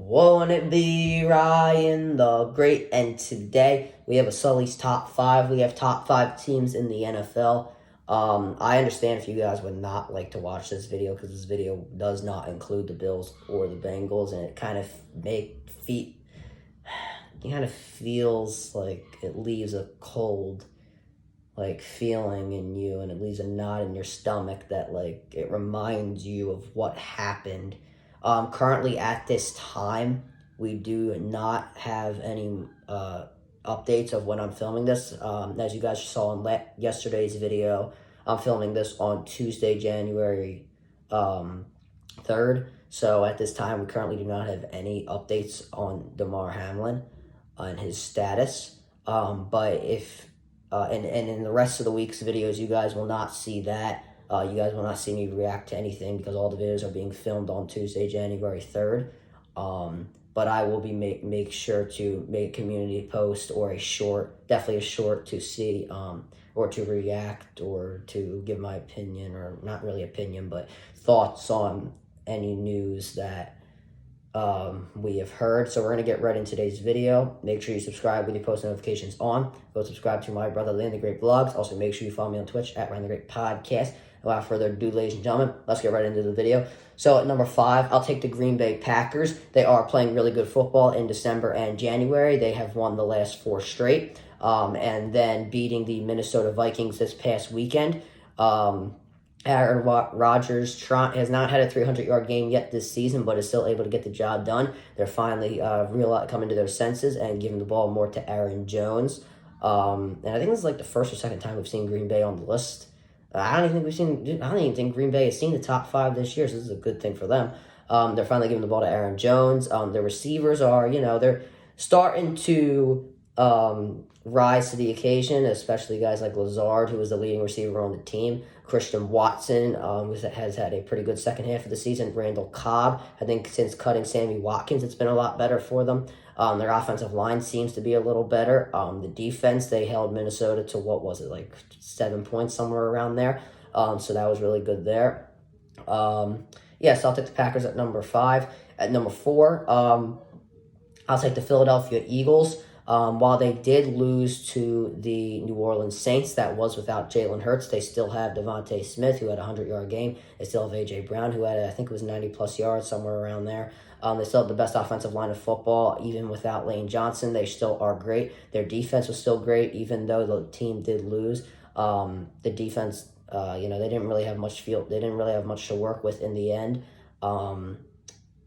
Won't it be Ryan the Great? And today we have a Sully's top five. We have top five teams in the NFL. I understand if you guys would not like to watch this video because this video does not include the Bills or the Bengals, and it kind of feels like it leaves a cold feeling in you, and it leaves a knot in your stomach that it reminds you of what happened. Currently at this time, we do not have any updates of when I'm filming this. As you guys saw in yesterday's video, I'm filming this on Tuesday, January 3rd. So at this time, we currently do not have any updates on Damar Hamlin and his status. But if and in the rest of the week's videos, you guys will not see that. You guys will not see me react to anything because all the videos are being filmed on Tuesday, January 3rd. But I will be make sure to make a community post or definitely a short to see or to react or to give my opinion, or not really opinion, but thoughts on any news that we have heard. So we're going to get right into today's video. Make sure you subscribe with your post notifications on. Go subscribe to my brother Ryan the Great Vlogs. Also make sure you follow me on Twitch at Ryan the Great Podcast. Without further ado, ladies and gentlemen, let's get right into the video. So at number 5, I'll take the Green Bay Packers. They are playing really good football in December and January. They have won the last 4 straight, and then beating the Minnesota Vikings this past weekend. Aaron Rodgers has not had a 300-yard game yet this season, but is still able to get the job done. They're finally coming to their senses and giving the ball more to Aaron Jones. And I think this is the first or second time we've seen Green Bay on the list. I don't even think Green Bay has seen the top 5 this year, so this is a good thing for them. They're finally giving the ball to Aaron Jones. Their receivers are, they're starting to rise to the occasion, especially guys like Lazard, who is the leading receiver on the team. Christian Watson has had a pretty good second half of the season. Randall Cobb, I think since cutting Sammy Watkins, it's been a lot better for them. Their offensive line seems to be a little better. The defense, they held Minnesota to 7 points, somewhere around there. So that was really good there. So I'll take the Packers at number 5. At number 4, I'll take the Philadelphia Eagles. While they did lose to the New Orleans Saints, that was without Jalen Hurts, they still have Devontae Smith, who had a 100-yard game. They still have A.J. Brown, who had, I think it was 90-plus yards, somewhere around there. They still have the best offensive line of football. Even without Lane Johnson, they still are great. Their defense was still great, even though the team did lose. The defense, they didn't really have much to work with in the end.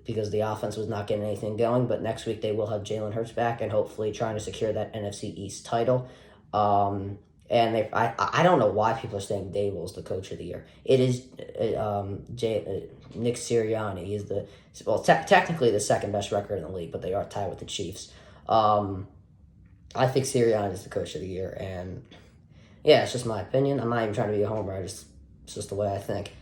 Because the offense was not getting anything going. But next week they will have Jalen Hurts back and hopefully trying to secure that NFC East title. And I don't know why people are saying Dable is the coach of the year. It is Nick Sirianni. He is technically the second best record in the league, but they are tied with the Chiefs. I think Sirianni is the coach of the year, and yeah, it's just my opinion. I'm not even trying to be a homer. It's just the way I think.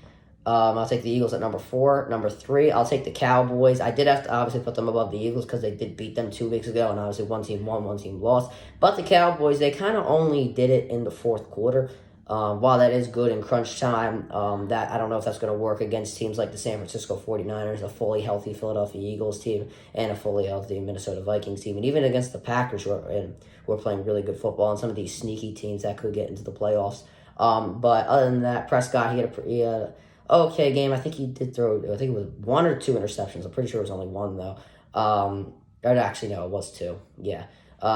I'll take the Eagles at number 4. Number 3, I'll take the Cowboys. I did have to obviously put them above the Eagles because they did beat them 2 weeks ago, and obviously one team won, one team lost. But the Cowboys, they kind of only did it in the 4th quarter. While that is good in crunch time, that I don't know if that's going to work against teams like the San Francisco 49ers, a fully healthy Philadelphia Eagles team, and a fully healthy Minnesota Vikings team. And even against the Packers, who are playing really good football, and some of these sneaky teams that could get into the playoffs. But other than that, Prescott, he had a okay game. I think he did throw, I think it was 1 or 2 interceptions. I'm pretty sure it was only 1, though. Actually, no, it was 2. Yeah.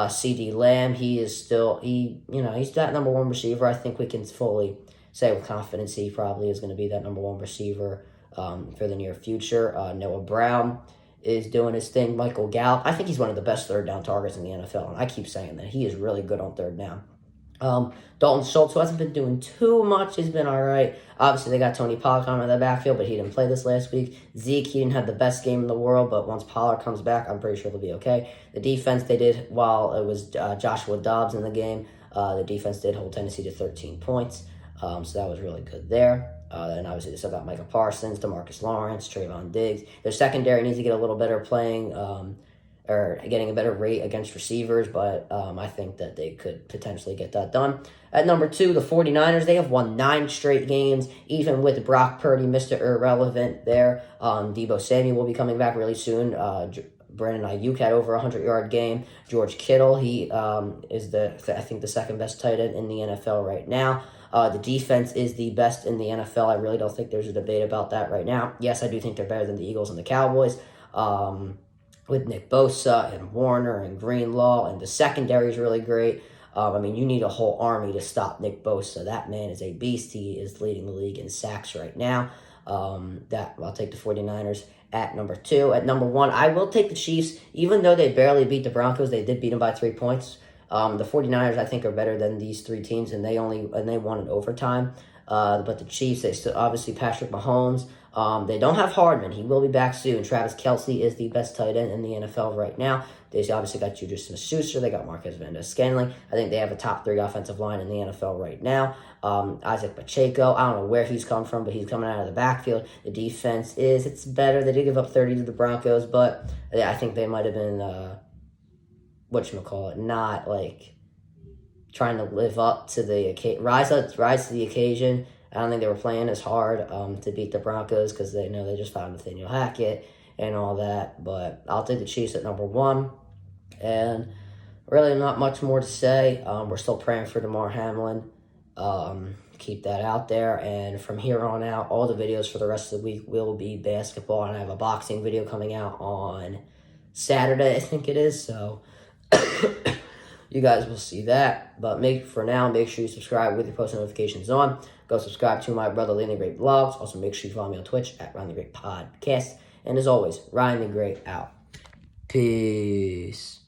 C.D. Lamb, he's that number 1 receiver. I think we can fully say with confidence he probably is going to be that number 1 receiver for the near future. Noah Brown is doing his thing. Michael Gallup, I think he's one of the best third down targets in the NFL, and I keep saying that. He is really good on third down. Dalton Schultz, who hasn't been doing too much, has been all right. Obviously, they got Tony Pollard coming in the backfield, but he didn't play this last week. Zeke, he didn't have the best game in the world, but once Pollard comes back, I'm pretty sure they'll be okay. The defense, they did, while it was Joshua Dobbs in the game, the defense did hold Tennessee to 13 points, so that was really good there. And obviously, they still got Micah Parsons, DeMarcus Lawrence, Trayvon Diggs. Their secondary needs to get a little better playing, or getting a better rate against receivers, but I think that they could potentially get that done. At number 2, the 49ers, they have won 9 straight games, even with Brock Purdy, Mr. Irrelevant there. Deebo Samuel will be coming back really soon. Brandon Ayuk had over 100-yard game. George Kittle, he is I think the second best tight end in the NFL right now. The defense is the best in the NFL. I really don't think there's a debate about that right now. Yes, I do think they're better than the Eagles and the Cowboys. With Nick Bosa and Warner and Greenlaw, and the secondary is really great. I mean, you need a whole army to stop Nick Bosa. That man is a beast. He is leading the league in sacks right now. I'll take the 49ers at number 2. At number 1, I will take the Chiefs. Even though they barely beat the Broncos, they did beat them by 3 points. The 49ers, I think, are better than these 3 teams, and they won in overtime. But the Chiefs, they still, obviously, Patrick Mahomes. They don't have Hardman. He will be back soon. Travis Kelce is the best tight end in the NFL right now. They obviously got Juju Smith-Schuster. They got Marquez Valdez-Scantling. I think they have a top 3 offensive line in the NFL right now. Isaac Pacheco, I don't know where he's come from, but he's coming out of the backfield. The defense it's better. They did give up 30 to the Broncos, but I think they might have been, not like trying to live up to the rise to the occasion. I don't think they were playing as hard to beat the Broncos because they know they just found Nathaniel Hackett and all that. But I'll take the Chiefs at number 1. And really not much more to say. We're still praying for Damar Hamlin. Keep that out there. And from here on out, all the videos for the rest of the week will be basketball. And I have a boxing video coming out on Saturday, I think it is. So you guys will see that. But for now, make sure you subscribe with your post notifications on. Go subscribe to my brother Ryan the Great Vlogs. Also, make sure you follow me on Twitch at Ryan the Great Podcast. And as always, Ryan the Great out. Peace.